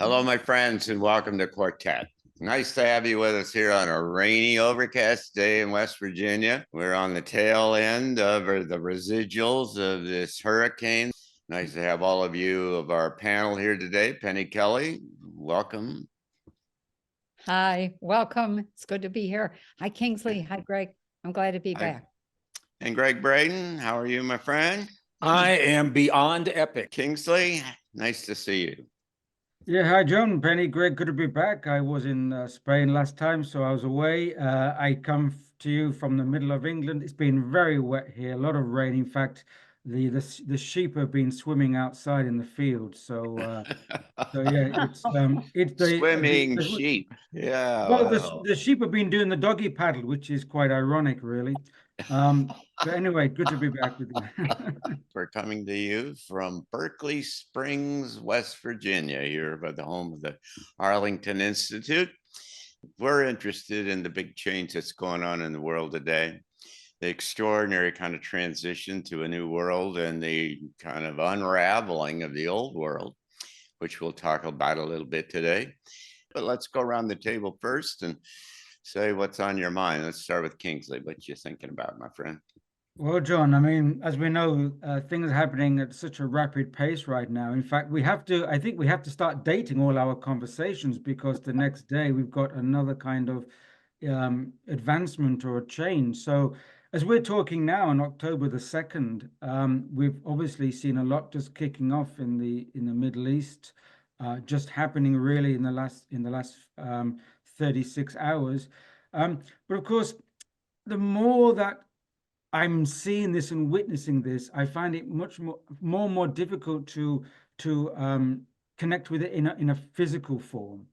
Hello, my friends, and welcome to Quartet. Nice to have you with us here on a rainy, overcast day in West Virginia. We're on the tail end of the residuals of this hurricane. Nice to have all of you of our panel here today. Penny Kelly, welcome. Hi, welcome. It's good to be here. Hi, Kingsley. Hi, Gregg. I'm glad to be back. And Gregg Braden, how are you, my friend? I am beyond epic. Kingsley, nice to see you. Yeah, hi, John, Penny, Gregg, good to be back. I was in Spain last time, so I was away. I come to you from the middle of England. It's been very wet here, a lot of rain. In fact, the sheep have been swimming outside in the field. So yeah, it's the Swimming sheep. Yeah. Well, the sheep have been doing the doggy paddle, which is quite ironic, really. But anyway, good to be back with you. We're coming to you from Berkeley Springs, West Virginia, here by the home of the Arlington Institute. We're interested in the big change that's going on in the world today, the extraordinary kind of transition to a new world and the kind of unraveling of the old world, which we'll talk about a little bit today. But let's go around the table first and say what's on your mind. Let's start with Kingsley. What you thinking about, my friend? Well, John, I mean, as we know, things are happening at such a rapid pace right now. In fact, I think we have to start dating all our conversations, because the next day we've got another kind of advancement or a change. So as we're talking now on October the 2nd, we've obviously seen a lot just kicking off in the Middle East, just happening really in the last 36 hours. But of course, the more that I'm seeing this and witnessing this, I find it much more difficult to connect with it in a physical form,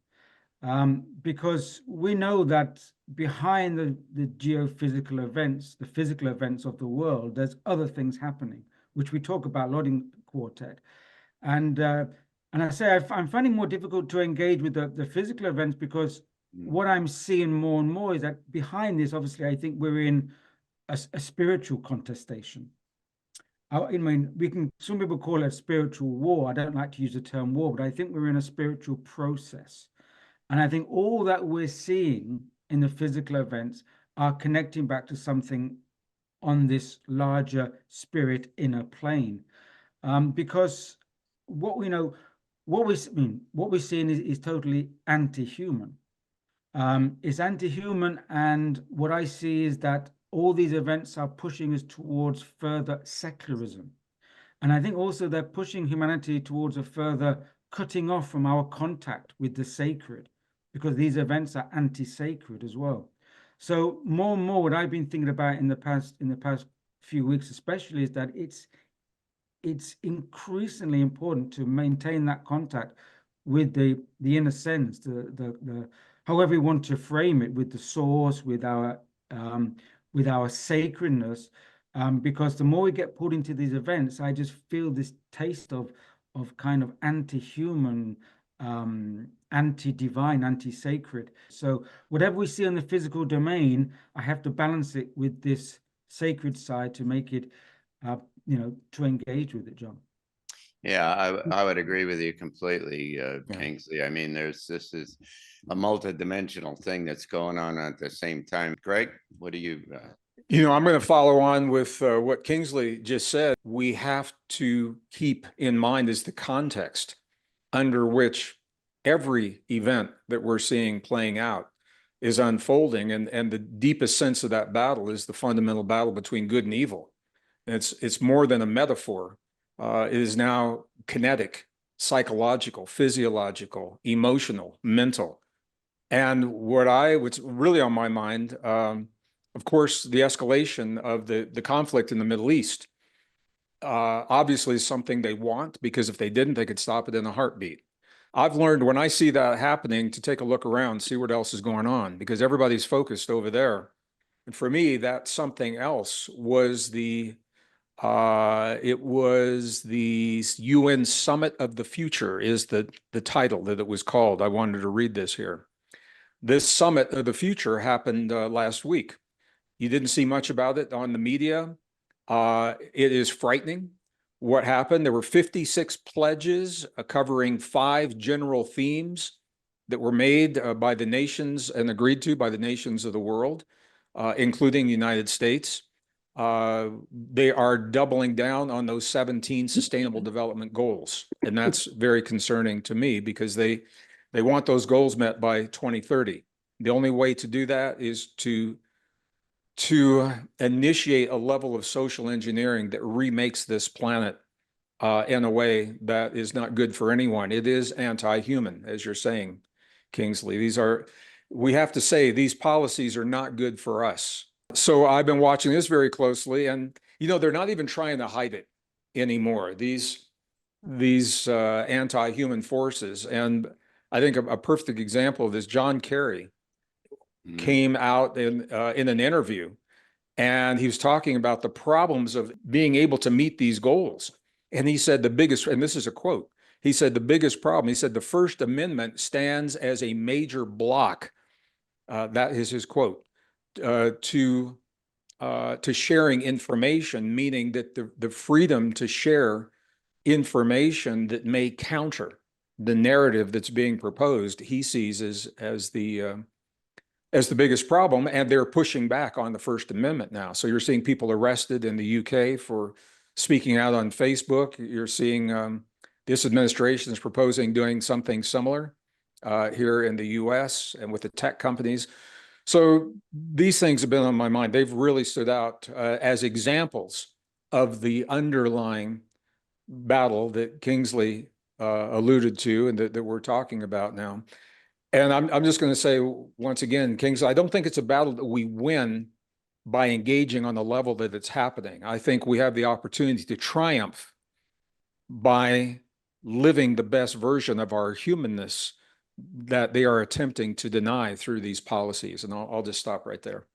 because we know that behind the geophysical events, the physical events of the world, there's other things happening, which we talk about a lot in Quartet, and I say I'm finding more difficult to engage with the physical events, because what I'm seeing more and more is that behind this, obviously, I think we're in a spiritual contestation. I mean, some people call it a spiritual war. I don't like to use the term war, but I think we're in a spiritual process. And I think all that we're seeing in the physical events are connecting back to something on this larger spirit inner plane. Because what we're seeing is totally anti-human. It's anti-human, and what I see is that all these events are pushing us towards further secularism. And I think also they're pushing humanity towards a further cutting off from our contact with the sacred, because these events are anti-sacred as well. So more and more, what I've been thinking about in the past few weeks especially, is that it's increasingly important to maintain that contact with the inner sense, the however you want to frame it, with the source, with our sacredness, because the more we get pulled into these events, I just feel this taste of kind of anti-human, anti-divine, anti-sacred. So whatever we see on the physical domain, I have to balance it with this sacred side to make it, to engage with it, John. Yeah, I would agree with you completely, Kingsley. I mean, this is a multidimensional thing that's going on at the same time. Gregg, what do you? I'm going to follow on with what Kingsley just said. We have to keep in mind is the context under which every event that we're seeing playing out is unfolding, and the deepest sense of that battle is the fundamental battle between good and evil. It's more than a metaphor. It is now kinetic, psychological, physiological, emotional, mental. And what's really on my mind, of course, the escalation of the conflict in the Middle East, obviously is something they want, because if they didn't, they could stop it in a heartbeat. I've learned when I see that happening to take a look around, see what else is going on, because everybody's focused over there. And for me, that something else was it was the UN Summit of the Future is the title that it was called. I wanted to read this here. This Summit of the Future happened last week. You didn't see much about it on the media. It is frightening. what happened. There were 56 pledges covering 5 general themes that were made by the nations and agreed to by the nations of the world, including the United States. They are doubling down on those 17 sustainable development goals. And that's very concerning to me because they want those goals met by 2030. The only way to do that is to initiate a level of social engineering that remakes this planet in a way that is not good for anyone. It is anti-human, as you're saying, Kingsley. We have to say these policies are not good for us. So I've been watching this very closely, and they're not even trying to hide it anymore. These anti-human forces, and I think a perfect example of this, John Kerry came out in an interview, and he was talking about the problems of being able to meet these goals. And he said and this is a quote, he said the biggest problem, he said the First Amendment stands as a major block, that is his quote, to sharing information, meaning that the freedom to share information that may counter the narrative that's being proposed, he sees as the biggest problem, and they're pushing back on the First Amendment now. So you're seeing people arrested in the UK for speaking out on Facebook. You're seeing this administration is proposing doing something similar here in the US and with the tech companies. So these things have been on my mind. They've really stood out as examples of the underlying battle that Kingsley alluded to and that we're talking about now. And I'm just going to say once again, Kingsley, I don't think it's a battle that we win by engaging on the level that it's happening. I think we have the opportunity to triumph by living the best version of our humanness that they are attempting to deny through these policies. And I'll just stop right there.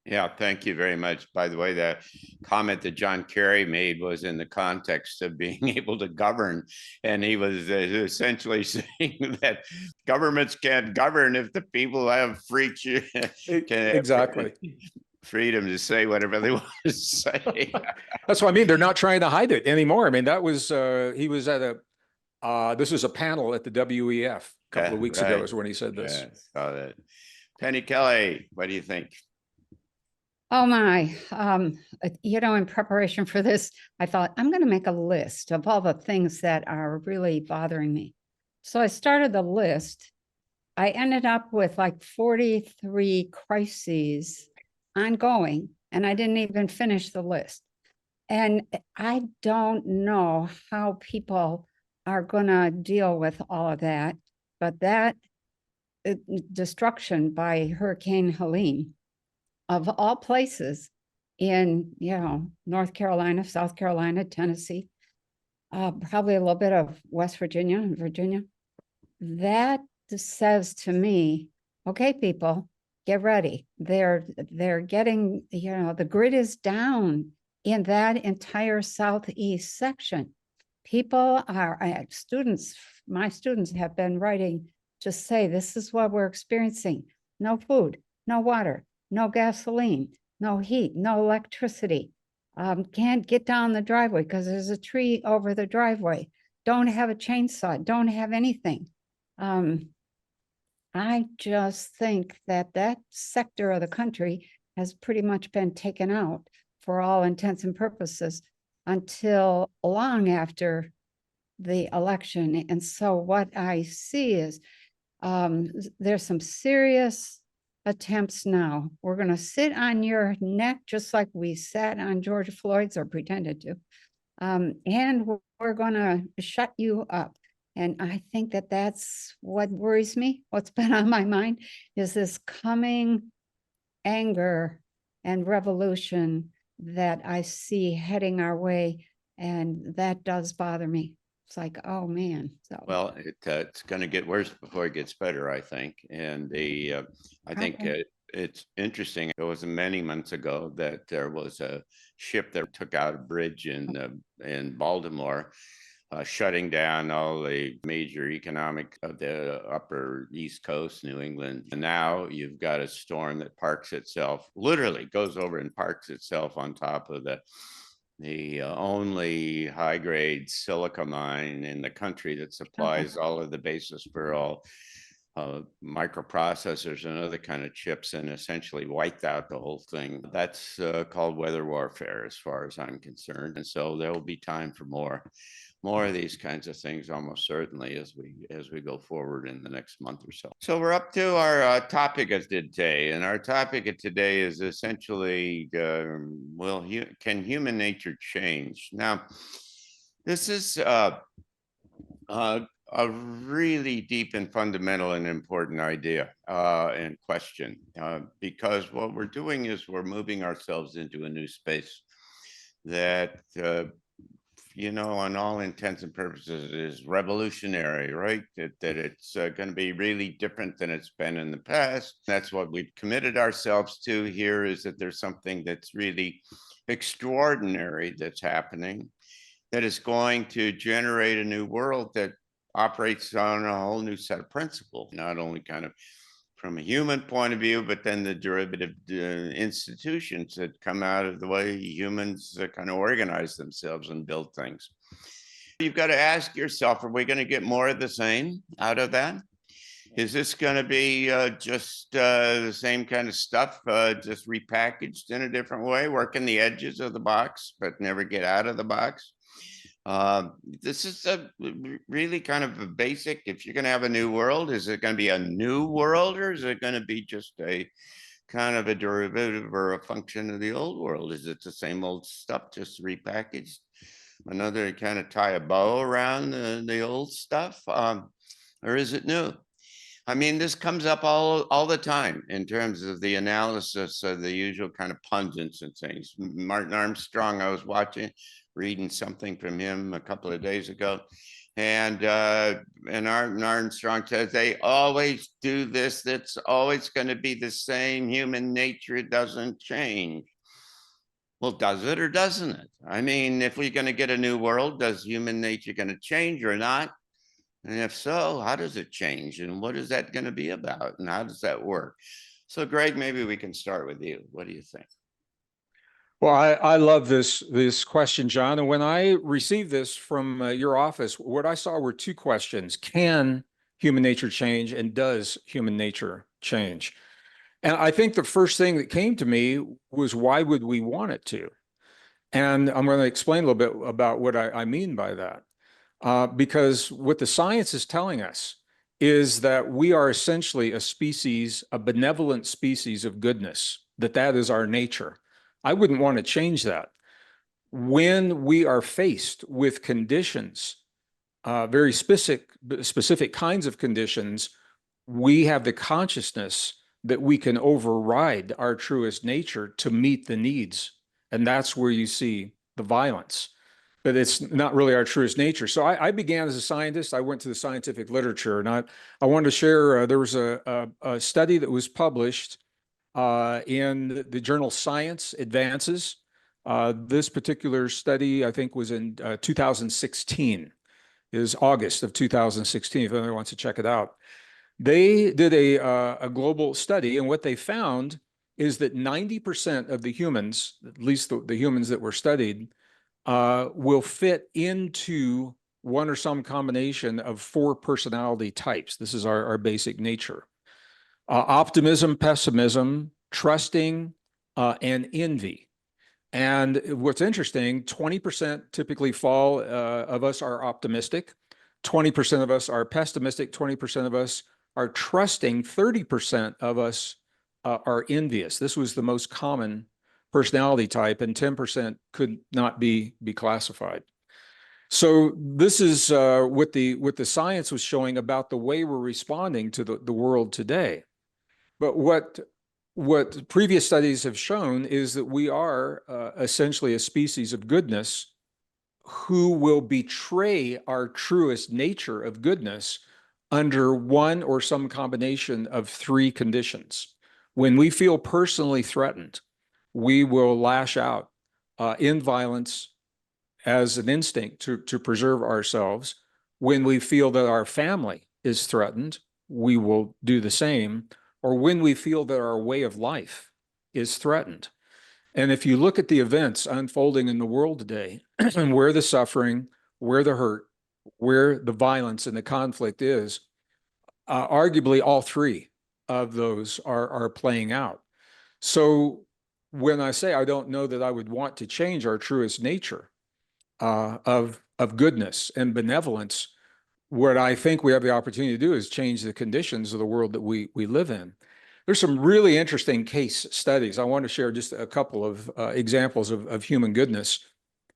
Yeah, thank you very much. By the way, the comment that John Kerry made was in the context of being able to govern. And he was essentially saying that governments can't govern if the people have free Exactly. freedom to say whatever they want to say. That's what I mean. They're not trying to hide it anymore. I mean, that was, he was at this was a panel at the WEF a couple of weeks ago is when he said this. Yeah, saw that. Penny Kelly, what do you think? Oh my, in preparation for this, I thought I'm going to make a list of all the things that are really bothering me. So I started the list. I ended up with like 43 crises ongoing, and I didn't even finish the list. And I don't know how people are going to deal with all of that, but that destruction by Hurricane Helene, of all places in, North Carolina, South Carolina, Tennessee, probably a little bit of West Virginia and Virginia. That says to me, okay, people, get ready. They're getting, the grid is down in that entire Southeast section. People are, my students have been writing to say, this is what we're experiencing. No food, no water, no gasoline, no heat, no electricity. Can't get down the driveway because there's a tree over the driveway. Don't have a chainsaw, don't have anything. I just think that sector of the country has pretty much been taken out for all intents and purposes until long after the election. And so what I see is there's some serious attempts now. We're going to sit on your neck just like we sat on George Floyd's or pretended to. And we're going to shut you up. And I think that's what worries me. What's been on my mind is this coming anger and revolution that I see heading our way. And that does bother me. It's like, oh man. So well, it's going to get worse before it gets better, I think. And I think it's interesting. It was many months ago that there was a ship that took out a bridge in Baltimore, shutting down all the major economic of the upper East Coast, New England. And now you've got a storm that parks itself, literally goes over and parks itself on top of the the only high-grade silica mine in the country that supplies all of the basis for all microprocessors and other kind of chips, and essentially wiped out the whole thing. That's called weather warfare, as far as I'm concerned. And so there will be time for more of these kinds of things, almost certainly, as we go forward in the next month or so. So we're up to our topic of today, and our topic of today is essentially, can human nature change? Now, this is a really deep and fundamental and important idea and question, because what we're doing is we're moving ourselves into a new space that, on all intents and purposes, is revolutionary, right? That it's going to be really different than it's been in the past. That's what we've committed ourselves to here, is that there's something that's really extraordinary that's happening, that is going to generate a new world that operates on a whole new set of principles, not only kind of from a human point of view, but then the derivative institutions that come out of the way humans kind of organize themselves and build things. You've got to ask yourself, are we going to get more of the same out of that? Is this going to be just the same kind of stuff, just repackaged in a different way, working the edges of the box, but never get out of the box? This is really kind of a basic, if you're going to have a new world, is it going to be a new world, or is it going to be just a kind of a derivative or a function of the old world? Is it the same old stuff, just repackaged? Another kind of tie a bow around the old stuff, or is it new? I mean, this comes up all the time in terms of the analysis of the usual kind of pundits and things. Martin Armstrong, I was reading something from him a couple of days ago, and Armstrong says they always do this. That's always going to be the same. Human nature doesn't change. Well, does it or doesn't it? I mean, if we're going to get a new world, does human nature going to change or not? And if so, how does it change? And what is that going to be about? And how does that work? So, Gregg, maybe we can start with you. What do you think? Well, I love this question, John. And when I received this from your office, what I saw were two questions. Can human nature change, and does human nature change? And I think the first thing that came to me was, why would we want it to? And I'm going to explain a little bit about what I mean by that. Because what the science is telling us is that we are essentially a species, a benevolent species of goodness, that is our nature. I wouldn't want to change that. When we are faced with conditions, very specific kinds of conditions, we have the consciousness that we can override our truest nature to meet the needs. And that's where you see the violence. But it's not really our truest nature. So I began as a scientist. I went to the scientific literature, and I wanted to share, there was a study that was published in the journal Science Advances. This particular study, I think, was in 2016, is August of 2016, if anyone wants to check it out. They did a global study, and what they found is that 90% of the humans, at least the humans that were studied, will fit into one or some combination of 4 personality types. This is our basic nature. Optimism, pessimism, trusting, and envy. And what's interesting, 20% typically of us are optimistic, 20% of us are pessimistic, 20% of us are trusting, 30% of us are envious. This was the most common personality type, and 10% could not be classified. So this is what the science was showing about the way we're responding to the world today. But what previous studies have shown is that we are essentially a species of goodness who will betray our truest nature of goodness under one or some combination of 3 conditions. When we feel personally threatened, we will lash out in violence as an instinct to preserve ourselves. When we feel that our family is threatened, we will do the same. Or when we feel that our way of life is threatened. And if you look at the events unfolding in the world today, and where the suffering, where the hurt, where the violence and the conflict is, arguably all three of those are playing out. So when I say I don't know that I would want to change our truest nature of goodness and benevolence, what I think we have the opportunity to do is change the conditions of the world that we live in. There's some really interesting case studies. I want to share just a couple of examples of human goodness,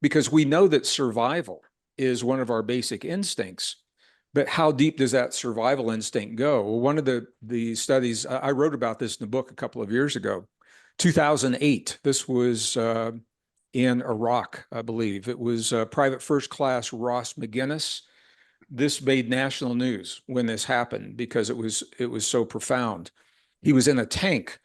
because we know that survival is one of our basic instincts. But how deep does that survival instinct go? Well, one of the studies, I wrote about this in a book a couple of years ago, 2008. This was in Iraq, I believe. It was Private First Class Ross McGinnis. This made national news when this happened because it was so profound. He was in a tank,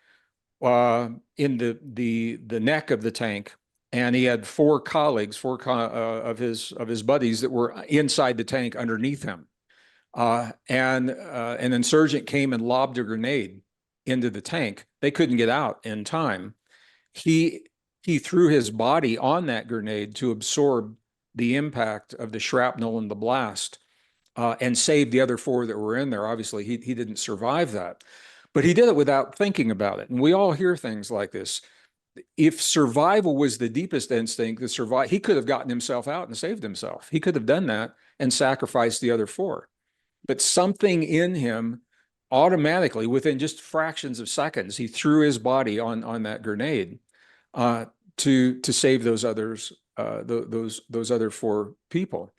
in the neck of the tank, and he had four colleagues, of his buddies that were inside the tank underneath him. And an insurgent came and lobbed a grenade into the tank. They couldn't get out in time. He threw his body on that grenade to absorb the impact of the shrapnel and the blast, and saved the other four that were in there. Obviously, he didn't survive that, but he did it without thinking about it. And we all hear things like this. If survival was the deepest instinct, he could have gotten himself out and saved himself. He could have done that and sacrificed the other four. But something in him automatically, within just fractions of seconds, he threw his body on that grenade to save those others, those other four people.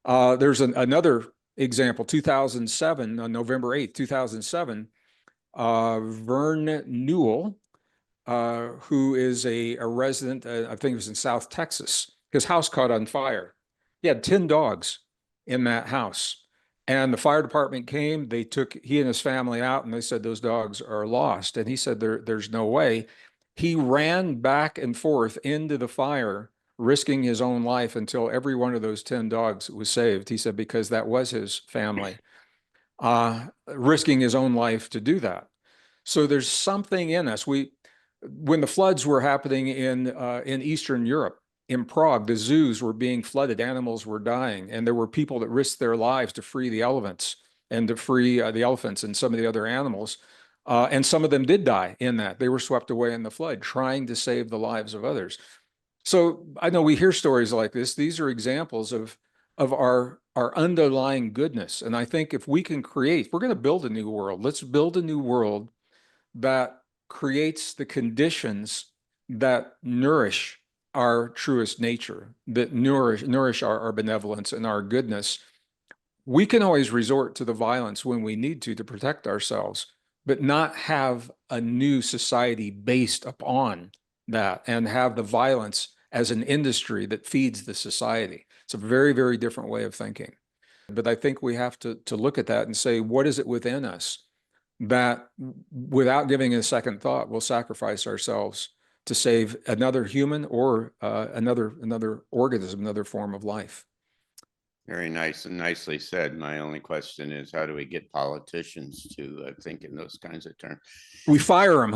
There's another example, 2007, on November 8th, 2007, Vern Newell, who is a resident, I think it was in South Texas, his house caught on fire. He had 10 dogs in that house. And the fire department came, they took he and his family out, and they said those dogs are lost. And he said there's no way. He ran back and forth into the fire, risking his own life until every one of those 10 dogs was saved. He said because that was his family, risking his own life to do that. So there's something in us. When the floods were happening in Eastern Europe, in Prague, the zoos were being flooded, animals were dying, and there were people that risked their lives to free the elephants and to free the elephants and some of the other animals. And some of them did die in that. They were swept away in the flood, trying to save the lives of others. So I know we hear stories like this. These are examples of our underlying goodness. And I think if we can create, we're going to build a new world. Let's build a new world that creates the conditions that nourish our truest nature, that nourish our benevolence and our goodness. We can always resort to the violence when we need to protect ourselves, but not have a new society based upon that and have the violence as an industry that feeds the society. It's a very, very different way of thinking. But I think we have to look at that and say, what is it within us that, without giving it a second thought, will sacrifice ourselves to save another human or another organism, another form of life? Very nice and nicely said. My only question is, how do we get politicians to think in those kinds of terms? We fire them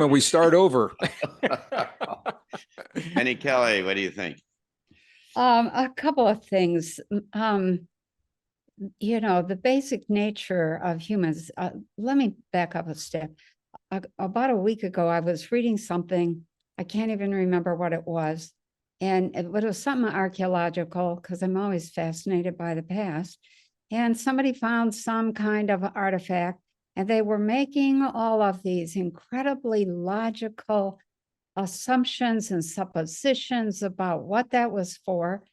and we start over. Penny Kelly, what do you think? A couple of things. You know, the basic nature of humans. Let me back up a step. About a week ago, I was reading something. I can't even remember what it was. And it was something archaeological, because I'm always fascinated by the past. And somebody found some kind of artifact, and they were making all of these incredibly logical assumptions and suppositions about what that was for.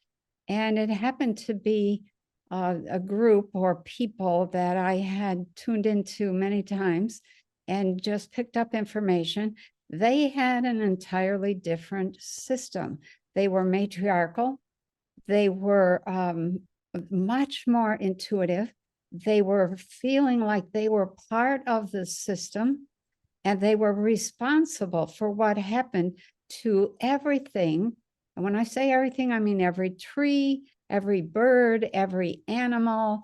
And it happened to be a group or people that I had tuned into many times and just picked up information. They had an entirely different system. They were matriarchal. They were much more intuitive. They were feeling like they were part of the system, and they were responsible for what happened to everything. And when I say everything, I mean every tree, every bird, every animal,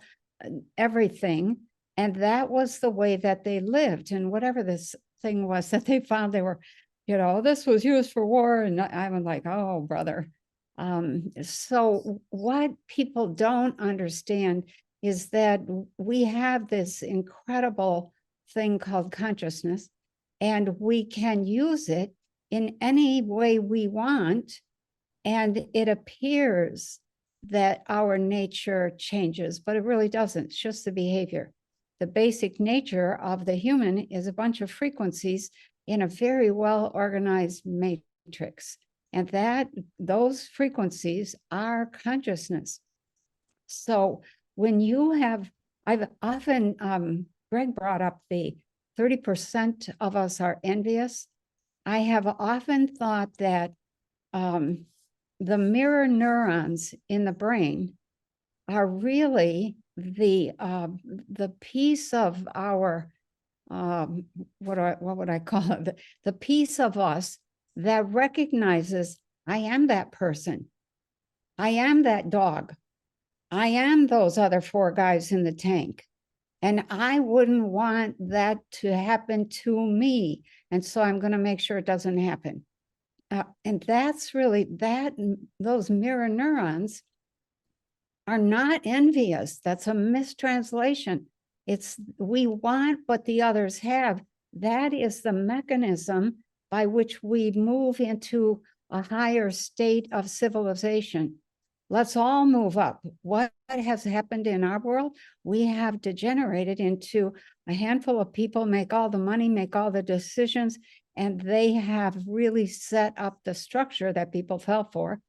everything. And that was the way that they lived. And whatever this thing was that they found, they were this was used for war. And I'm like, oh, brother. So what people don't understand is that we have this incredible thing called consciousness, and we can use it in any way we want. And it appears that our nature changes, but it really doesn't. It's just the behavior. The basic nature of the human is a bunch of frequencies in a very well organized matrix. And those frequencies are consciousness. So when you have, I've often, Gregg brought up the 30% of us are envious. I have often thought that the mirror neurons in the brain are really the piece of our, what would I call it? The piece of us that recognizes, I am that person. I am that dog. I am those other 4 guys in the tank. And I wouldn't want that to happen to me. And so I'm going to make sure it doesn't happen. And that's really those mirror neurons are not envious. That's a mistranslation. It's we want what the others have. That is the mechanism by which we move into a higher state of civilization. Let's all move up. What has happened in our world? We have degenerated into a handful of people make all the money, make all the decisions, and they have really set up the structure that people fell for,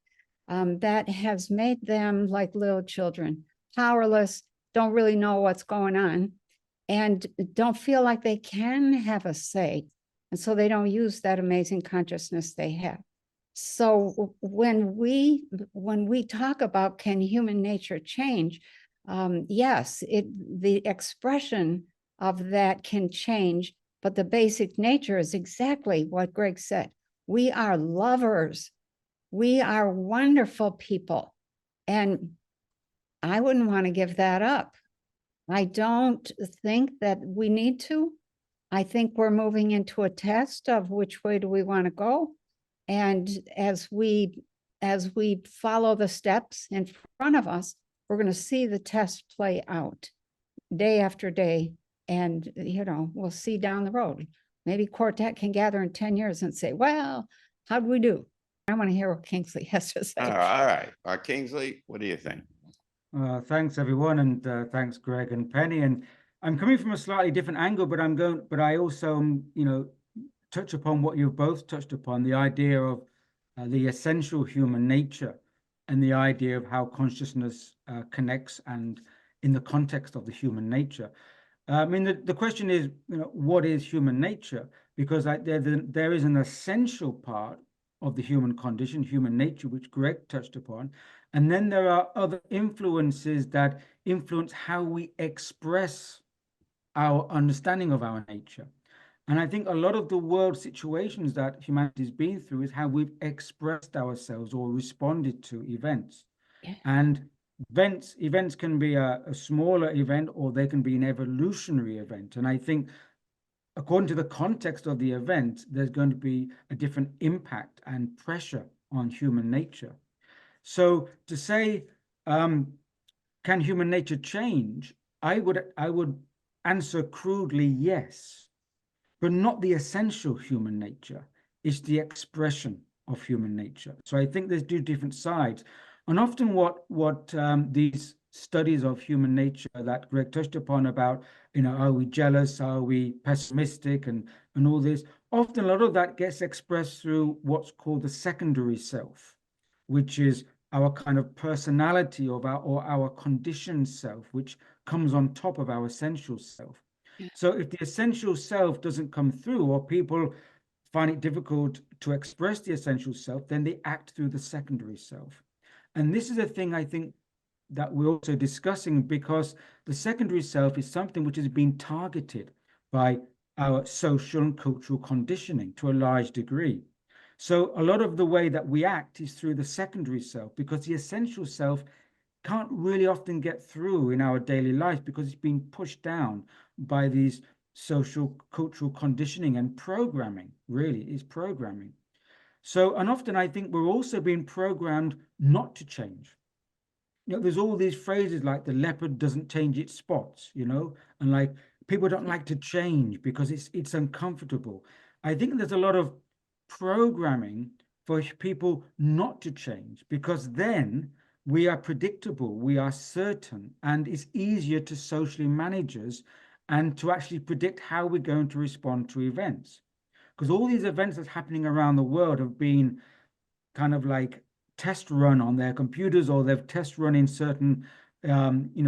that has made them like little children, powerless, don't really know what's going on, and don't feel like they can have a say. And so they don't use that amazing consciousness they have. So when we talk about can human nature change, yes, the expression of that can change, but the basic nature is exactly what Gregg said. We are lovers. We are wonderful people. And I wouldn't want to give that up. I don't think that we need to. I think we're moving into a test of which way do we want to go. And as we follow the steps in front of us, we're going to see the test play out day after day. And, we'll see down the road. Maybe Quartet can gather in 10 years and say, well, how'd we do? I want to hear what Kingsley has to say. All right. Kingsley, what do you think? Thanks, everyone. And thanks, Gregg and Penny. And I'm coming from a slightly different angle, but I also, touch upon what you've both touched upon, the idea of the essential human nature and the idea of how consciousness connects and in the context of the human nature. I mean, the question is, what is human nature? Because there is an essential part of the human condition, human nature, which Gregg touched upon. And then there are other influences that influence how we express our understanding of our nature. And I think a lot of the world situations that humanity's been through is how we've expressed ourselves or responded to events. Yeah. And events can be a smaller event, or they can be an evolutionary event. And I think according to the context of the event, there's going to be a different impact and pressure on human nature. So to say, can human nature change? I would answer crudely, yes, but not the essential human nature. It's the expression of human nature. So I think there's two different sides. And often what these studies of human nature that Gregg touched upon about, are we jealous? Are we pessimistic? And all this, often a lot of that gets expressed through what's called the secondary self, which is our kind of personality or our conditioned self, which comes on top of our essential self. Yeah. So if the essential self doesn't come through, or people find it difficult to express the essential self, then they act through the secondary self. And this is a thing I think that we're also discussing, because the secondary self is something which has been targeted by our social and cultural conditioning to a large degree. So a lot of the way that we act is through the secondary self, because the essential self can't really often get through in our daily life because it's been pushed down by these social cultural conditioning and programming, really is programming. So, and often I think we're also being programmed not to change. There's all these phrases like the leopard doesn't change its spots, and like people don't like to change because it's uncomfortable. I think there's a lot of programming for people not to change, because then we are predictable, we are certain, and it's easier to socially manage us and to actually predict how we're going to respond to events. Because all these events that's happening around the world have been kind of like test run on their computers, or they've test run in certain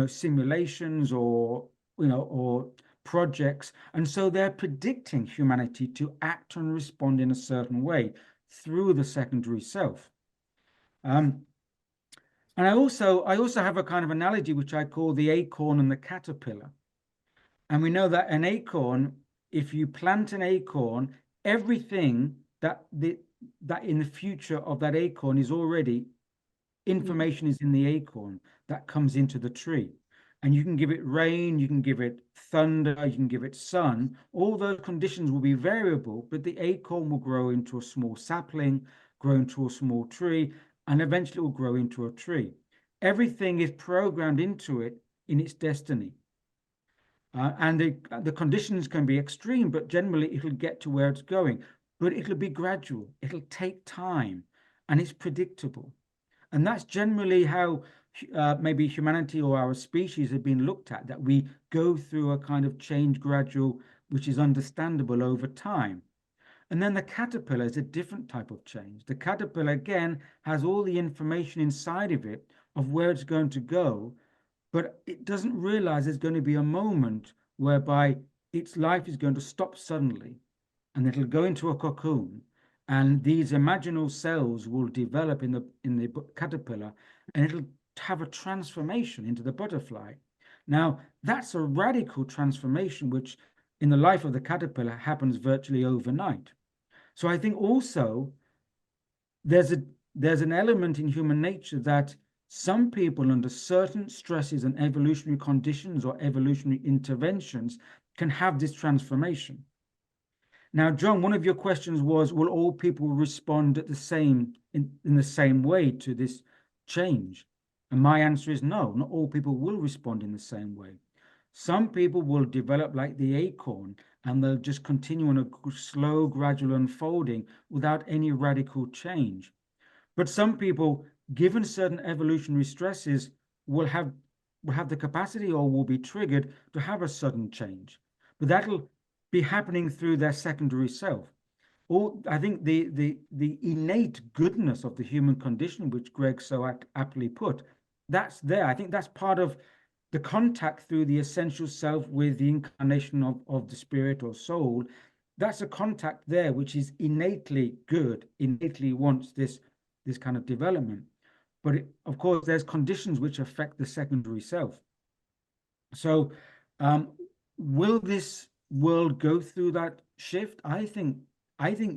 simulations or projects, and so they're predicting humanity to act and respond in a certain way through the secondary self. And I also have a kind of analogy which I call the acorn and the caterpillar. And we know that an acorn, if you plant an acorn, everything that in the future of that acorn is already information is in the acorn that comes into the tree. And you can give it rain, you can give it thunder, you can give it sun. All those conditions will be variable, but the acorn will grow into a small sapling, grow into a small tree, and eventually it will grow into a tree. Everything is programmed into it in its destiny. And the conditions can be extreme, but generally it'll get to where it's going. But it'll be gradual, it'll take time, and it's predictable. And that's generally how maybe humanity or our species have been looked at, that we go through a kind of change gradual, which is understandable over time. And then the caterpillar is a different type of change. The caterpillar, again, has all the information inside of it of where it's going to go, but it doesn't realize there's going to be a moment whereby its life is going to stop suddenly, and it'll go into a cocoon, and these imaginal cells will develop in the caterpillar, and it'll have a transformation into the butterfly. Now, that's a radical transformation, which in the life of the caterpillar happens virtually overnight. So I think also there's an element in human nature that some people under certain stresses and evolutionary conditions or evolutionary interventions can have this transformation. Now, John, one of your questions was, will all people respond at the same in the same way to this change? And my answer is no, not all people will respond in the same way. Some people will develop like the acorn, and they'll just continue on a slow, gradual unfolding without any radical change. But some people, given certain evolutionary stresses, will have the capacity or will be triggered to have a sudden change. But that'll be happening through their secondary self. Or I think the innate goodness of the human condition, which Gregg so aptly put, that's there. I think that's part of the contact through the essential self with the incarnation of the spirit or soul. That's a contact there which is innately good, innately wants this kind of development. But of course, there's conditions which affect the secondary self. So will this world go through that shift? I think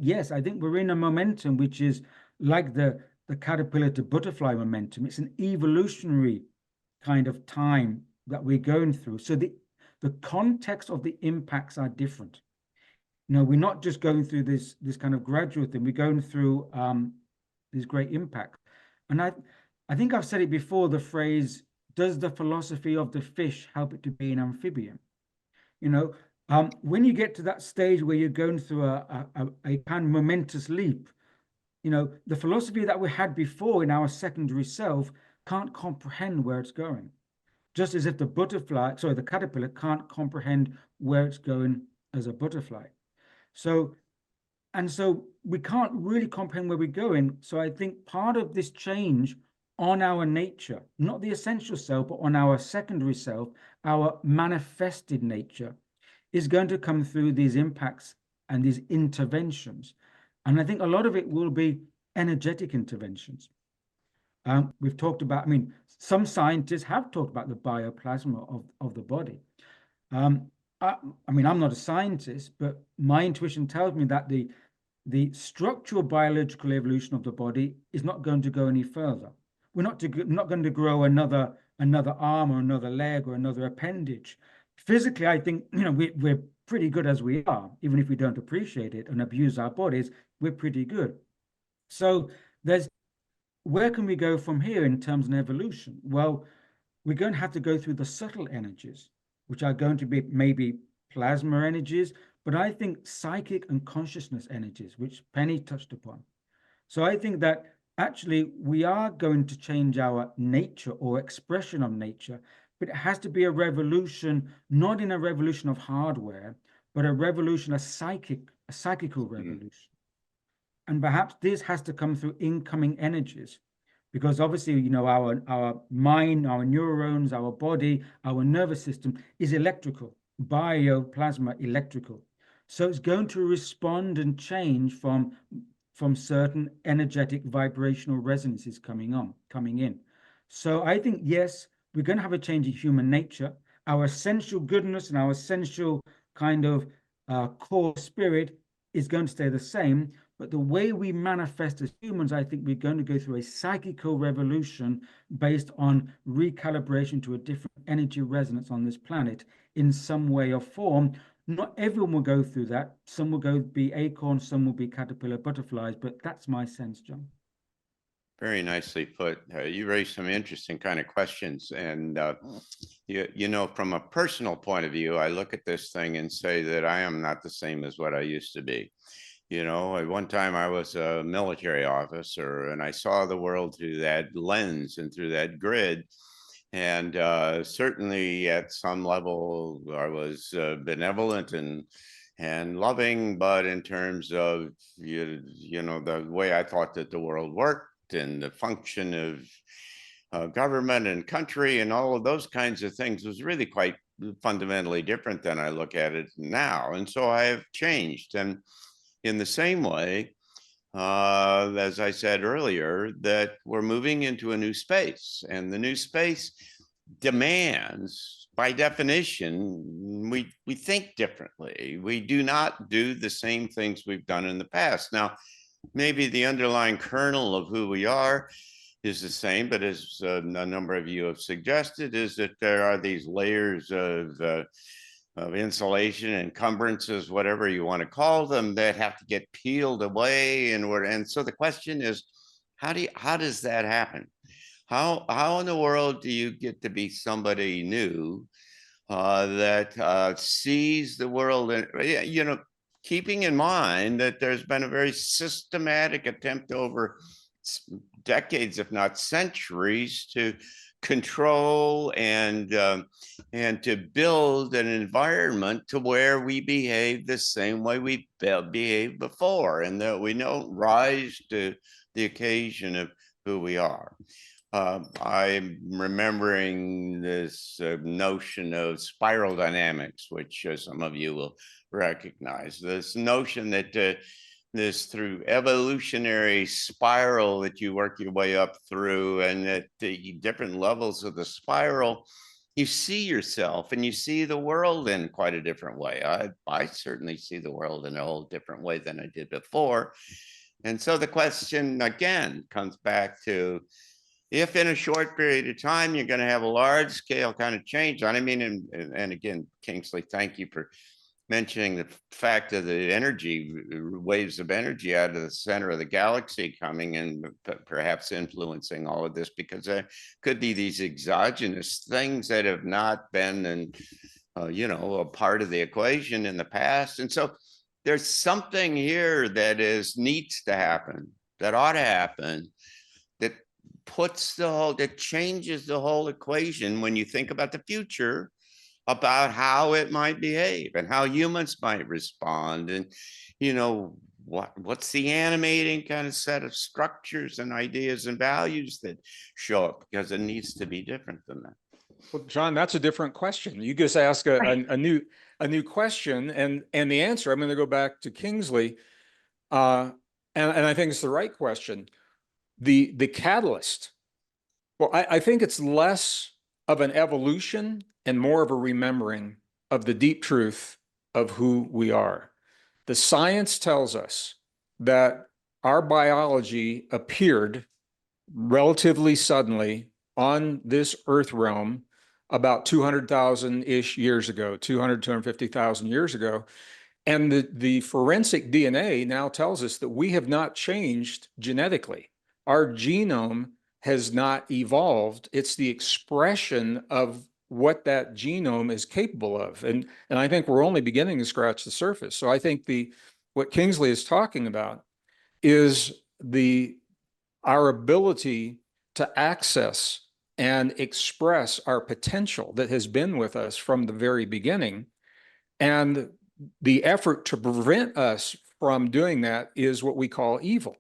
yes. I think we're in a momentum which is like the caterpillar to butterfly momentum. It's an evolutionary kind of time that we're going through. So the context of the impacts are different. We're not just going through this kind of gradual thing. We're going through these great impacts. And I think I've said it before, the phrase, does the philosophy of the fish help it to be an amphibian? When you get to that stage where you're going through a kind of momentous leap, the philosophy that we had before in our secondary self can't comprehend where it's going. Just as if the caterpillar can't comprehend where it's going as a butterfly. So we can't really comprehend where we're going. So I think part of this change on our nature, not the essential self, but on our secondary self, our manifested nature, is going to come through these impacts and these interventions. And I think a lot of it will be energetic interventions. We've talked about, some scientists have talked about the bioplasma of the body. I'm not a scientist, but my intuition tells me that the structural biological evolution of the body is not going to go any further. We're not going to grow another arm or another leg or another appendage. Physically, I think we're pretty good as we are. Even if we don't appreciate it and abuse our bodies, we're pretty good. So where can we go from here in terms of evolution? Well, we're going to have to go through the subtle energies, which are going to be maybe plasma energies, but I think psychic and consciousness energies, which Penny touched upon. So I think that actually we are going to change our nature or expression of nature, but it has to be a revolution, not in a revolution of hardware, but a revolution, a psychical revolution. And perhaps this has to come through incoming energies, because obviously, you know, our mind, our neurons, our body, our nervous system is electrical, bioplasma electrical. So it's going to respond and change from certain energetic vibrational resonances coming in. So I think, yes, we're going to have a change in human nature. Our essential goodness and our essential kind of core spirit is going to stay the same. But the way we manifest as humans, I think we're going to go through a psychical revolution based on recalibration to a different energy resonance on this planet in some way or form. Not everyone will go through that. Some will be acorns, some will be caterpillar butterflies, but that's my sense, John. Very nicely put. You raised some interesting kind of questions. And, you know, from a personal point of view, I look at this thing and say that I am not the same as what I used to be. You know, at one time I was a military officer and I saw the world through that lens and through that grid. And certainly at some level I was benevolent and loving, but in terms of, you know, the way I thought that the world worked and the function of government and country and all of those kinds of things was really quite fundamentally different than I look at it now. And so I have changed. And in the same way, as I said earlier, that we're moving into a new space, and the new space demands, by definition, we think differently. We do not do the same things we've done in the past. Now, maybe the underlying kernel of who we are is the same, but as a number of you have suggested, is that there are these layers of insulation, encumbrances, whatever you want to call them, that have to get peeled away and so the question is, how does that happen? How in the world do you get to be somebody new that sees the world, and, you know, keeping in mind that there's been a very systematic attempt over decades, if not centuries, to control and to build an environment to where we behave the same way we behaved before, and that we don't rise to the occasion of who we are. I'm remembering this notion of spiral dynamics, which some of you will recognize. This notion that this through evolutionary spiral that you work your way up through, and at the different levels of the spiral, you see yourself and you see the world in quite a different way. I certainly see the world in a whole different way than I did before. And so the question again comes back to, if in a short period of time you're going to have a large scale kind of change. I mean, and again, Kingsley, thank you for mentioning the fact of the energy, waves of energy out of the center of the galaxy coming and perhaps influencing all of this, because there could be these exogenous things that have not been, you know, a part of the equation in the past. And so there's something here that needs to happen, that ought to happen, that that changes the whole equation when you think about the future, about how it might behave and how humans might respond. And, you know, what's the animating kind of set of structures and ideas and values that show up, because it needs to be different than that. Well, John, that's a different question. You just ask a new question, and the answer, I'm going to go back to Kingsley, and I think it's the right question. The catalyst, well, I think it's less of an evolution and more of a remembering of the deep truth of who we are. The science tells us that our biology appeared relatively suddenly on this earth realm about 200,000-ish years ago, 250,000 years ago. And the forensic DNA now tells us that we have not changed genetically. Our genome has not evolved. It's the expression of what that genome is capable of. And I think we're only beginning to scratch the surface. So I think what Kingsley is talking about is our ability to access and express our potential that has been with us from the very beginning. And the effort to prevent us from doing that is what we call evil.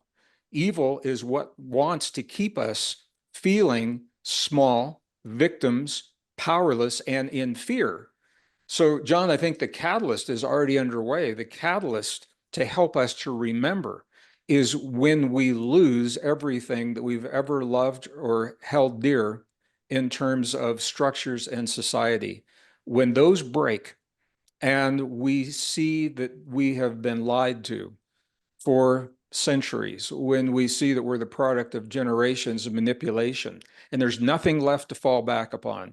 Evil is what wants to keep us feeling small, victims, powerless, and in fear. So, John, I think the catalyst is already underway. The catalyst to help us to remember is when we lose everything that we've ever loved or held dear in terms of structures and society. When those break and we see that we have been lied to for centuries, when we see that we're the product of generations of manipulation and there's nothing left to fall back upon.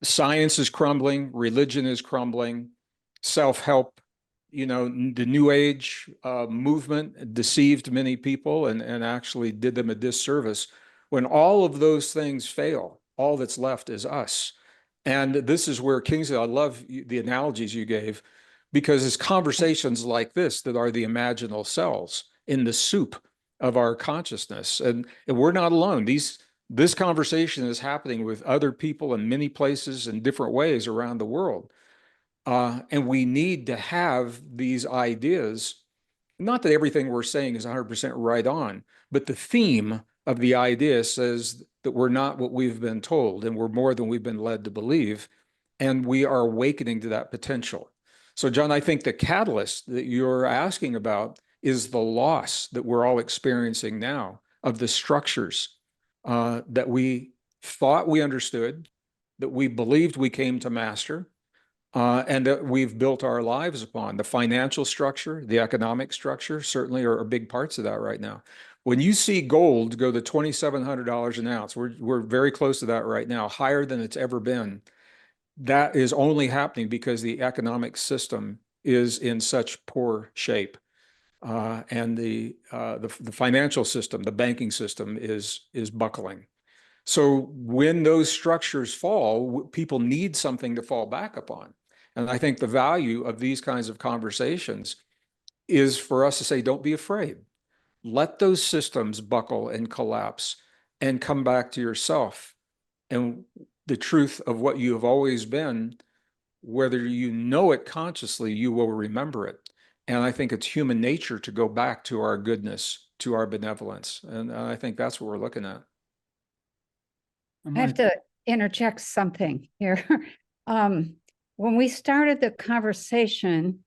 Science is crumbling, religion is crumbling, self-help, the New Age movement deceived many people and actually did them a disservice. When all of those things fail, all that's left is us. And this is where, Kingsley, I love the analogies you gave, because it's conversations like this that are the imaginal cells in the soup of our consciousness. And we're not alone. This conversation is happening with other people in many places in different ways around the world. And we need to have these ideas. Not that everything we're saying is 100% right on, but the theme of the idea says that we're not what we've been told, and we're more than we've been led to believe, and we are awakening to that potential. So, John, I think the catalyst that you're asking about is the loss that we're all experiencing now of the structures that we thought we understood, that we believed we came to master, and that we've built our lives upon. The financial structure, the economic structure certainly are big parts of that right now. When you see gold go to $2,700 an ounce, we're very close to that right now, higher than it's ever been. That is only happening because the economic system is in such poor shape. And the financial system, the banking system is buckling. So when those structures fall, people need something to fall back upon. And I think the value of these kinds of conversations is for us to say, don't be afraid. Let those systems buckle and collapse and come back to yourself and the truth of what you have always been. Whether you know it consciously, you will remember it. And I think it's human nature to go back to our goodness, to our benevolence. And I think that's what we're looking at. I have to interject something here. When we started the conversation,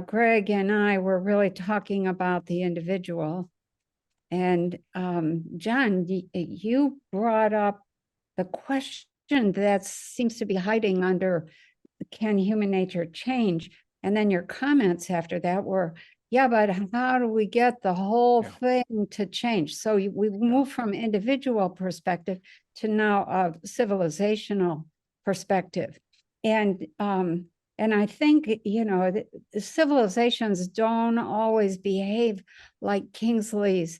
Gregg and I were really talking about the individual. And John, you brought up the question that seems to be hiding under, can human nature change? And then your comments after that were, yeah, but how do we get the whole thing to change? So we move from individual perspective to now a civilizational perspective. And I think, the civilizations don't always behave like Kingsley's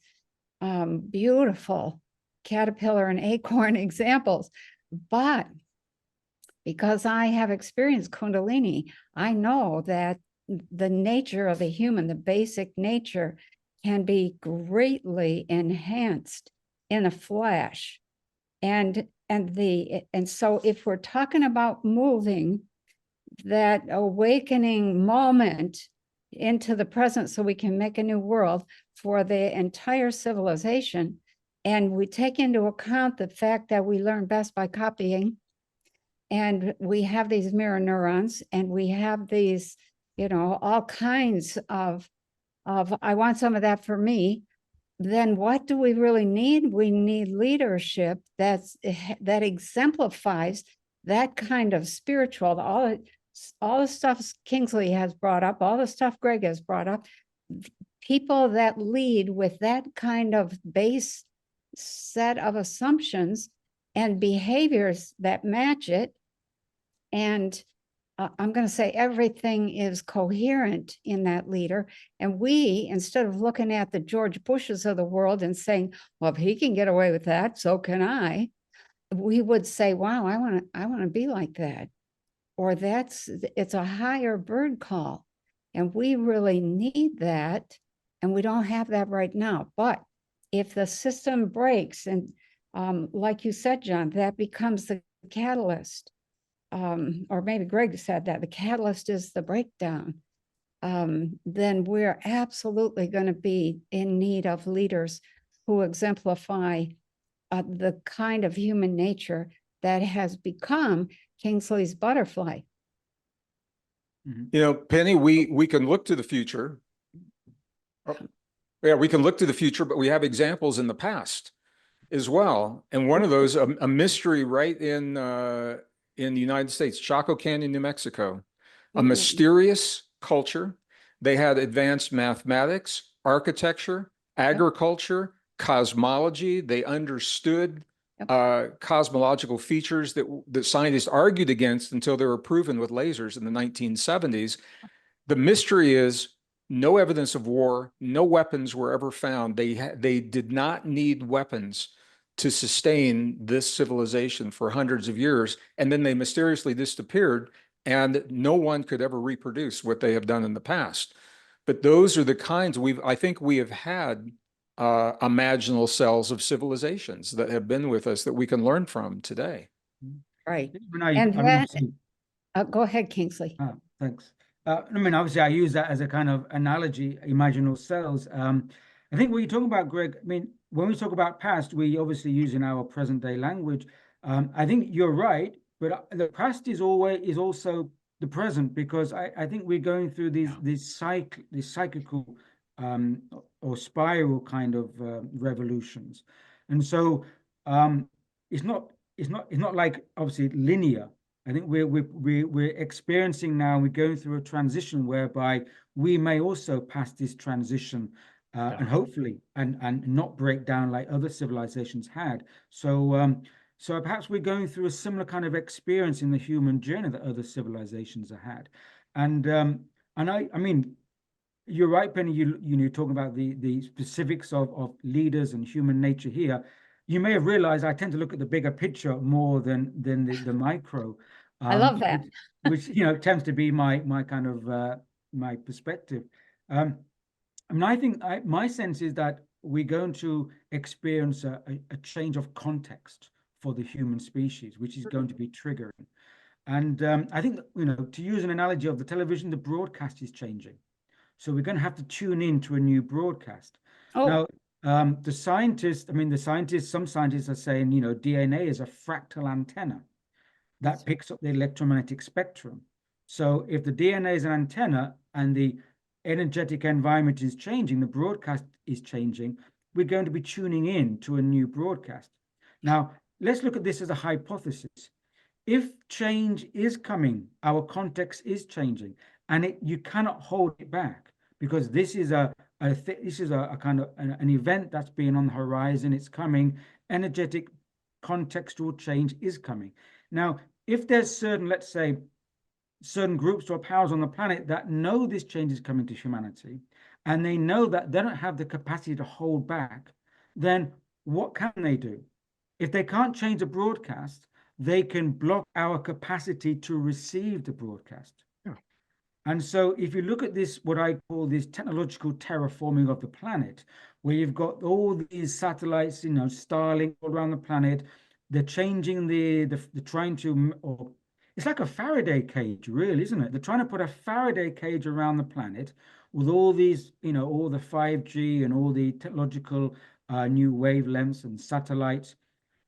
beautiful caterpillar and acorn examples. But because I have experienced Kundalini, I know that the nature of the human, the basic nature, can be greatly enhanced in a flash. And so if we're talking about moving that awakening moment into the present so we can make a new world for the entire civilization, and we take into account the fact that we learn best by copying, and we have these mirror neurons, and we have these, all kinds of I want some of that for me, then what do we really need? We need leadership that exemplifies that kind of spiritual, all the stuff Kingsley has brought up, all the stuff Gregg has brought up, people that lead with that kind of base set of assumptions and behaviors that match it, And I'm going to say everything is coherent in that leader. And we, instead of looking at the George Bushes of the world and saying, well, if he can get away with that, so can I, we would say, wow, I want to be like that. Or it's a higher bird call. And we really need that. And we don't have that right now. But if the system breaks, and like you said, John, that becomes the catalyst. Or maybe Gregg said that the catalyst is the breakdown. Then we're absolutely going to be in need of leaders who exemplify the kind of human nature that has become Kingsley's butterfly. You know, Penny, we can look to the future. Oh, yeah, we can look to the future, but we have examples in the past as well. And one of those, a mystery right in the United States, Chaco Canyon, New Mexico, a mysterious culture. They had advanced mathematics, architecture, agriculture, cosmology. They understood cosmological features that scientists argued against until they were proven with lasers in the 1970s. The mystery is no evidence of war, no weapons were ever found. They did not need weapons to sustain this civilization for hundreds of years, and then they mysteriously disappeared, and no one could ever reproduce what they have done in the past. But those are the kinds I think we have had imaginal cells of civilizations that have been with us that we can learn from today. Right. And that, go ahead, Kingsley. Thanks. I mean, obviously, I use that as a kind of analogy, imaginal cells. I think what you're talking about, Gregg, I mean, when we talk about past, we obviously use in our present day language. I think you're right, but the past is also the present, because I think we're going through these cyclical or spiral kind of revolutions, and so it's not like obviously linear. I think we're experiencing now, we're going through a transition whereby we may also pass this transition and hopefully and not break down like other civilizations had. So so perhaps we're going through a similar kind of experience in the human journey that other civilizations have had. And I mean, you're right, Penny, you're talking about the specifics of leaders and human nature here. You may have realized I tend to look at the bigger picture more than the micro. I love that. which tends to be my kind of my perspective. I mean, I think my sense is that we're going to experience a change of context for the human species, which is going to be triggering. And I think, to use an analogy of the television, the broadcast is changing. So we're going to have to tune in to a new broadcast. Now, some scientists are saying, DNA is a fractal antenna that picks up the electromagnetic spectrum. So if the DNA is an antenna and the energetic environment is changing, the broadcast is changing, we're going to be tuning in to a new broadcast. Now, let's look at this as a hypothesis. If change is coming, our context is changing, and you cannot hold it back, because this is a kind of an event that's been on the horizon. It's coming. Energetic contextual change is coming. Now, if there's let's say, certain groups or powers on the planet that know this change is coming to humanity, and they know that they don't have the capacity to hold back, then what can they do? If they can't change the broadcast, they can block our capacity to receive the broadcast. And so if you look at this, what I call this technological terraforming of the planet, where you've got all these satellites, Starlink all around the planet, they're changing they're trying to, or it's like a Faraday cage, really, isn't it? They're trying to put a Faraday cage around the planet with all these, all the 5G and all the technological new wavelengths and satellites.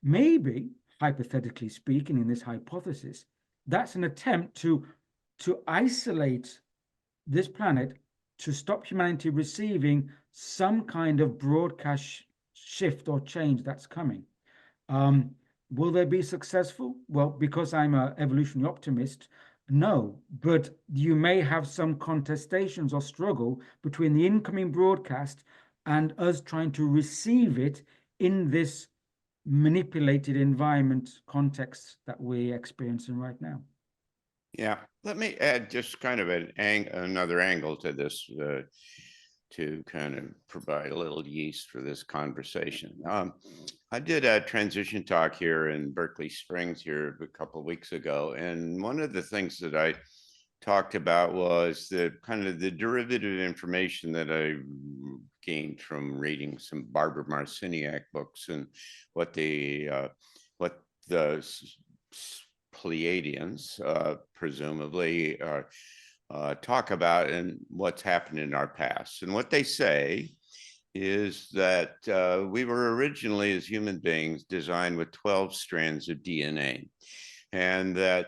Maybe, hypothetically speaking, in this hypothesis, that's an attempt to isolate this planet, to stop humanity receiving some kind of broadcast shift or change that's coming. Will they be successful? Well, because I'm an evolutionary optimist, no. But you may have some contestations or struggle between the incoming broadcast and us trying to receive it in this manipulated environment context that we're experiencing right now. Yeah, let me add just kind of another angle to this to kind of provide a little yeast for this conversation. I did a transition talk here in Berkeley Springs here a couple of weeks ago, and one of the things that I talked about was the kind of the derivative information that I gained from reading some Barbara Marciniak books and what the Pleiadians presumably talk about and what's happened in our past. And what they say is that we were originally, as human beings, designed with 12 strands of DNA, and that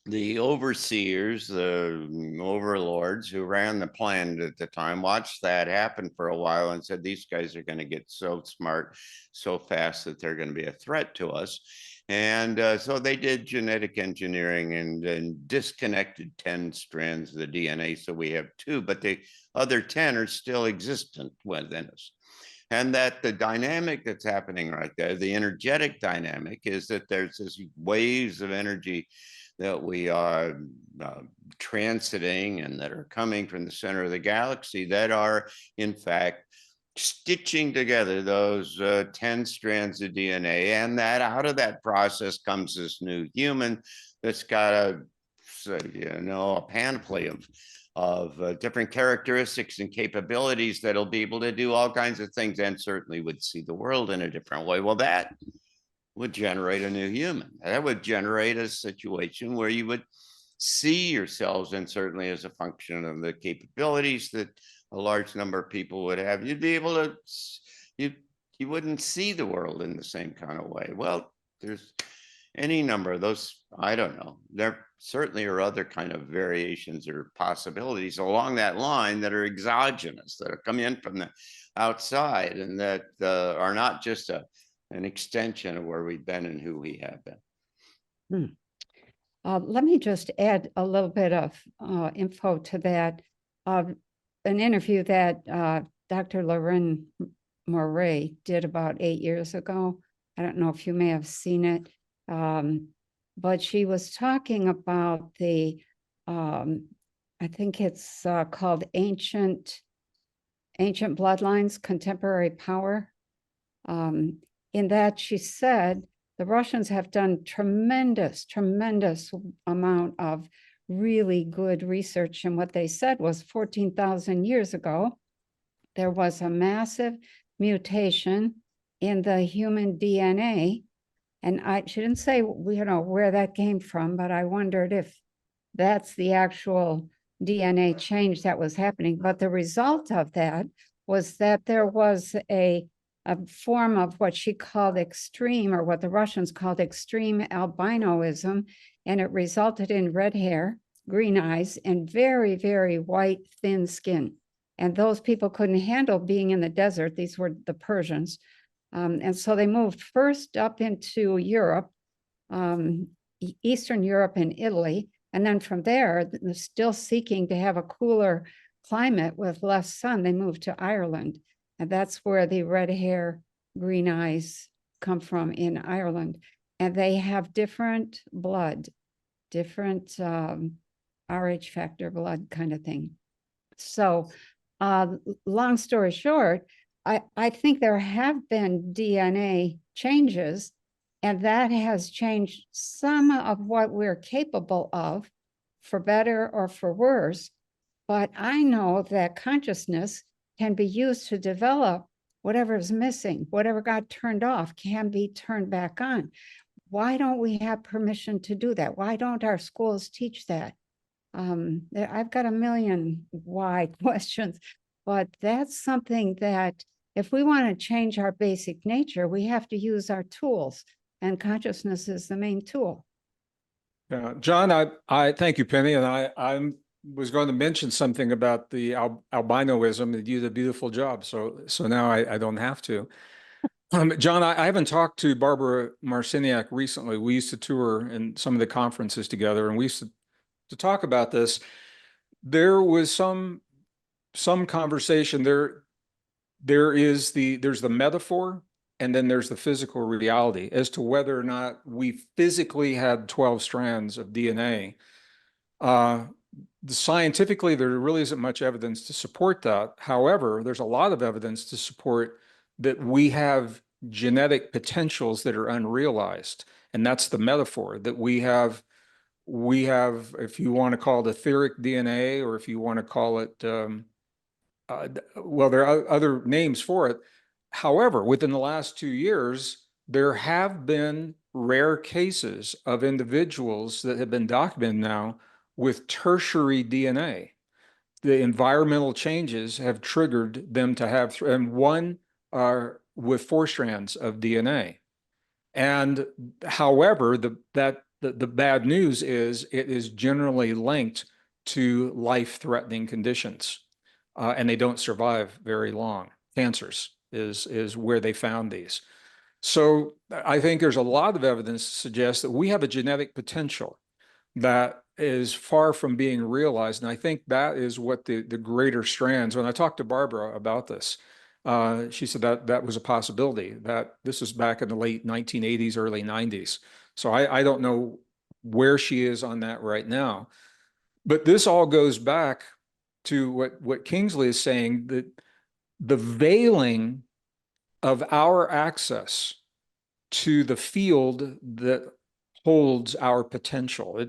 the overseers, the overlords who ran the planet at the time, watched that happen for a while and said, these guys are going to get so smart so fast that they're going to be a threat to us. And so they did genetic engineering and disconnected 10 strands of the DNA. So we have 2, but the other 10 are still existent within us. And that the dynamic that's happening right there, the energetic dynamic, is that there's this waves of energy that we are transiting and that are coming from the center of the galaxy that are, in fact, stitching together those 10 strands of DNA. And that out of that process comes this new human that's got a panoply of different characteristics and capabilities that'll be able to do all kinds of things and certainly would see the world in a different way. Well, that would generate a new human. That would generate a situation where you would see yourselves, and certainly as a function of the capabilities that a large number of people would have, you'd be able to, you wouldn't see the world in the same kind of way. Well, there's any number of those, I don't know. There certainly are other kind of variations or possibilities along that line that are exogenous, that are coming in from the outside and that are not just an extension of where we've been and who we have been. Let me just add a little bit of info to that. An interview that Dr. Lauren Moray did about 8 years ago. I don't know if you may have seen it, but she was talking about the, I think it's called Ancient Bloodlines, Contemporary Power. In that she said, the Russians have done tremendous amount of really good research. And what they said was 14,000 years ago, there was a massive mutation in the human DNA. And she didn't say, where that came from, but I wondered if that's the actual DNA change that was happening. But the result of that was that there was a form of what she called extreme, or what the Russians called extreme albinoism, and it resulted in red hair, green eyes, and very, very white, thin skin. And those people couldn't handle being in the desert. These were the Persians. And so they moved first up into Europe, Eastern Europe and Italy. And then from there, still seeking to have a cooler climate with less sun, they moved to Ireland. And that's where the red hair, green eyes come from, in Ireland. And they have different blood, different Rh factor blood kind of thing. So long story short, I think there have been DNA changes, and that has changed some of what we're capable of, for better or for worse. But I know that consciousness can be used to develop whatever is missing, whatever got turned off can be turned back on. Why don't we have permission to do that? Why don't our schools teach that? I've got a million why questions, but that's something that if we want to change our basic nature, we have to use our tools, and consciousness is the main tool. John, I thank you, Penny, and I was going to mention something about the albinoism. You did a beautiful job, so now I don't have to. John, I haven't talked to Barbara Marciniak recently. We used to tour in some of the conferences together, and we used to talk about this. There was some conversation there. There's the metaphor, and then there's the physical reality as to whether or not we physically had 12 strands of DNA. Scientifically, there really isn't much evidence to support that. However, there's a lot of evidence to support that we have genetic potentials that are unrealized. And that's the metaphor that we have, if you want to call it etheric DNA, or if you want to call it, well, there are other names for it. However, within the last 2 years, there have been rare cases of individuals that have been documented now with tertiary DNA. The environmental changes have triggered them to have, and one are with 4 strands of DNA. And however, the bad news is it is generally linked to life-threatening conditions, and they don't survive very long. Cancers is where they found these. So I think there's a lot of evidence to suggest that we have a genetic potential that is far from being realized. And I think that is what the greater strands, when I talked to Barbara about this, she said that was a possibility, that this was back in the late 1980s, early 90s. So I don't know where she is on that right now. But this all goes back to what Kingsley is saying, that the veiling of our access to the field that holds our potential.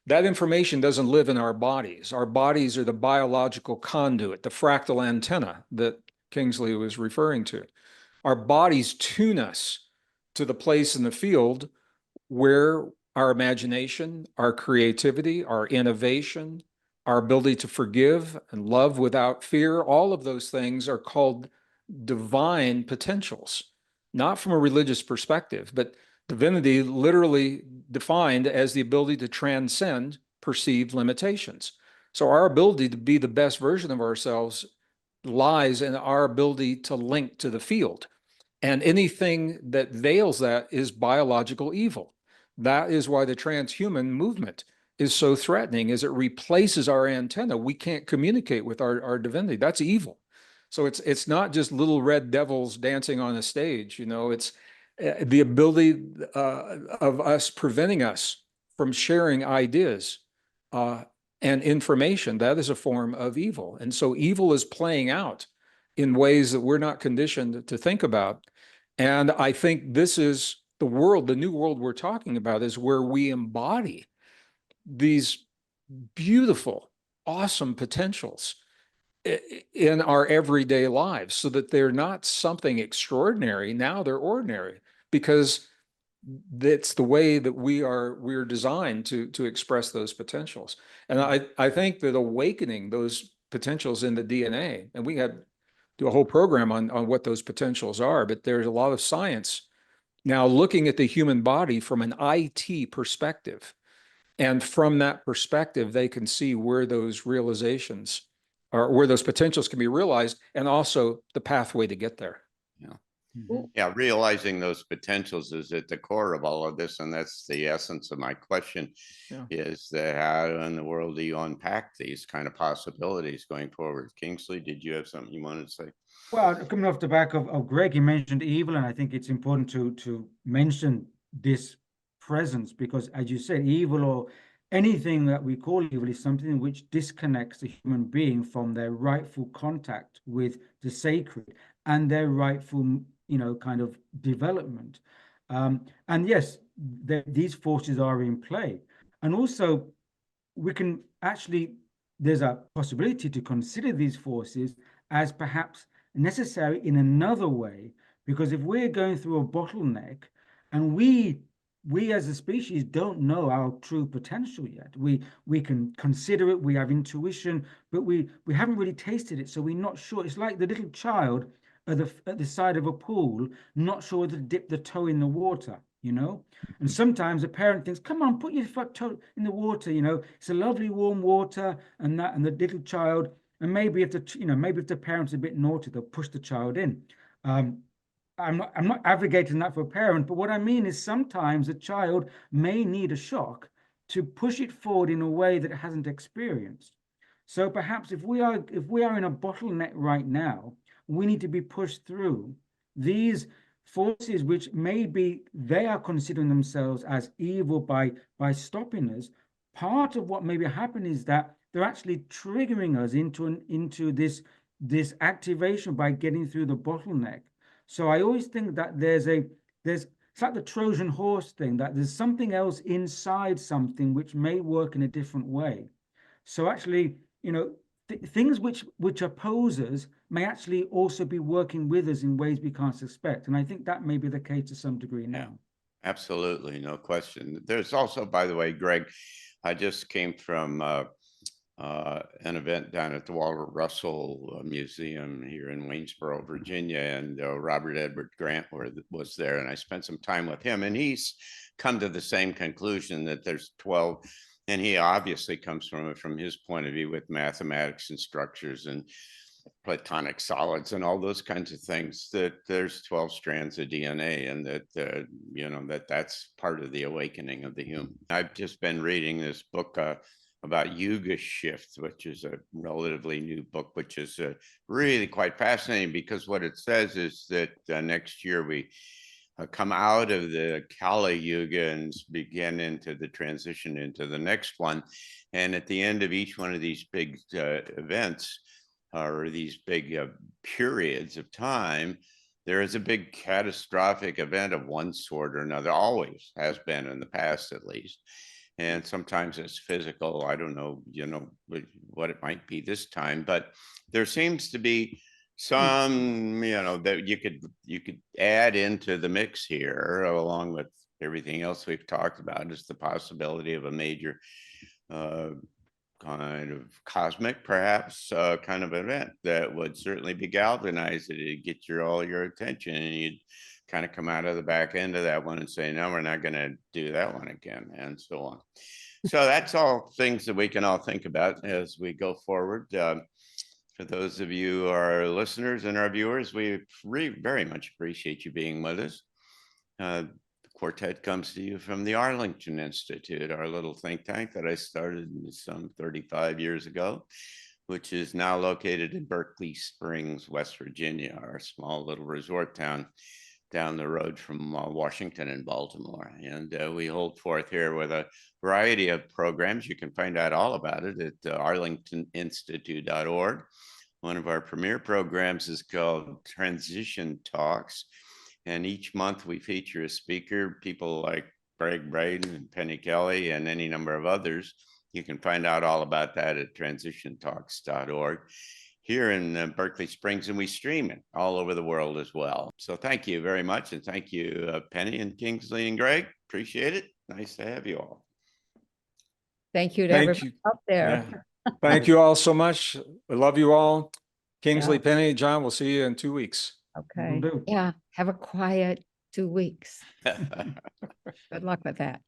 That information doesn't live in our bodies. Our bodies are the biological conduit, the fractal antenna that Kingsley was referring to. Our bodies tune us to the place in the field where our imagination, our creativity, our innovation, our ability to forgive and love without fear, all of those things are called divine potentials, not from a religious perspective, but divinity literally defined as the ability to transcend perceived limitations. So our ability to be the best version of ourselves lies in our ability to link to the field. And anything that veils that is biological evil. That is why the transhuman movement is so threatening, is it replaces our antenna. We can't communicate with our divinity. That's evil. So it's not just little red devils dancing on a stage, you know, it's the ability of us preventing us from sharing ideas and information. That is a form of evil. And so evil is playing out in ways that we're not conditioned to think about. And I think this is the world, the new world we're talking about, is where we embody these beautiful, awesome potentials in our everyday lives, so that they're not something extraordinary. Now they're ordinary, because that's the way that we're designed to express those potentials. And I think that awakening those potentials in the DNA, and we had do a whole program on what those potentials are, but there's a lot of science now looking at the human body from an IT perspective. And from that perspective, they can see where those realizations or where those potentials can be realized, and also the pathway to get there. Yeah. Mhm. Yeah, realizing those potentials is at the core of all of this, and that's the essence of my question. Yeah. Is that how in the world do you unpack these kind of possibilities going forward? Kingsley, did you have something you wanted to say? Well, coming off the back of Gregg, you mentioned evil, and I think it's important to mention this presence, because as you said, evil, or anything that we call evil, is something which disconnects the human being from their rightful contact with the sacred and their rightful, kind of development. And yes, these forces are in play. And also, we can actually, there's a possibility to consider these forces as perhaps necessary in another way, because if we're going through a bottleneck and we as a species don't know our true potential yet, we can consider it, we have intuition, but we haven't really tasted it, so we're not sure. It's like the little child at the side of a pool, not sure whether to dip the toe in the water, and sometimes a parent thinks, come on, put your toe in the water, it's a lovely warm water, and the little child, and maybe if the parent's a bit naughty, they'll push the child in. I'm not advocating that for a parent, but what I mean is sometimes a child may need a shock to push it forward in a way that it hasn't experienced. So perhaps if we are in a bottleneck right now, we need to be pushed through these forces, which maybe they are considering themselves as evil by stopping us, part of what may be happening is that they're actually triggering us into this activation by getting through the bottleneck. So I always think that it's like the Trojan horse thing, that there's something else inside something which may work in a different way. So actually, things which oppose us may actually also be working with us in ways we can't suspect. And I think that may be the case to some degree now. Absolutely, no question. There's also, by the way, Greg, I just came from an event down at the Walter Russell Museum here in Waynesboro, Virginia, and Robert Edward Grant was there, and I spent some time with him, and he's come to the same conclusion that there's 12, and he obviously comes from his point of view with mathematics and structures and Platonic solids and all those kinds of things, that there's 12 strands of DNA, and that that's part of the awakening of the human. I've just been reading this book about Yuga shift, which is a relatively new book, which is really quite fascinating, because what it says is that next year we come out of the Kali Yuga and begin into the transition into the next one. And at the end of each one of these big events, or these big periods of time, there is a big catastrophic event of one sort or another, always has been in the past at least. And sometimes it's physical. I don't know, what it might be this time, but there seems to be some, that you could add into the mix here, along with everything else we've talked about, is the possibility of a major kind of cosmic, perhaps, kind of event that would certainly be galvanized. It'd get all your attention, and you'd kind of come out of the back end of that one and say, no, we're not going to do that one again, and so on. So that's all things that we can all think about as we go forward. For those of you, our listeners and our viewers, we very much appreciate you being with us. The Quartet comes to you from the Arlington Institute, our little think tank that I started some 35 years ago, which is now located in Berkeley Springs, West Virginia, our small little resort town down the road from Washington and Baltimore. And we hold forth here with a variety of programs. You can find out all about it at arlingtoninstitute.org. One of our premier programs is called Transition Talks. And each month we feature a speaker, people like Gregg, Braden, and Penny Kelly, and any number of others. You can find out all about that at transitiontalks.org here in Berkeley Springs, and we stream it all over the world as well. So thank you very much, and thank you, Penny and Kingsley and Gregg. Appreciate it. Nice to have you all. Thank you to everyone up there. Yeah. Thank you all so much. I love you all. Kingsley, Yeah. Penny, John, we'll see you in 2 weeks. Okay. Will do. Yeah. Have a quiet 2 weeks. Good luck with that.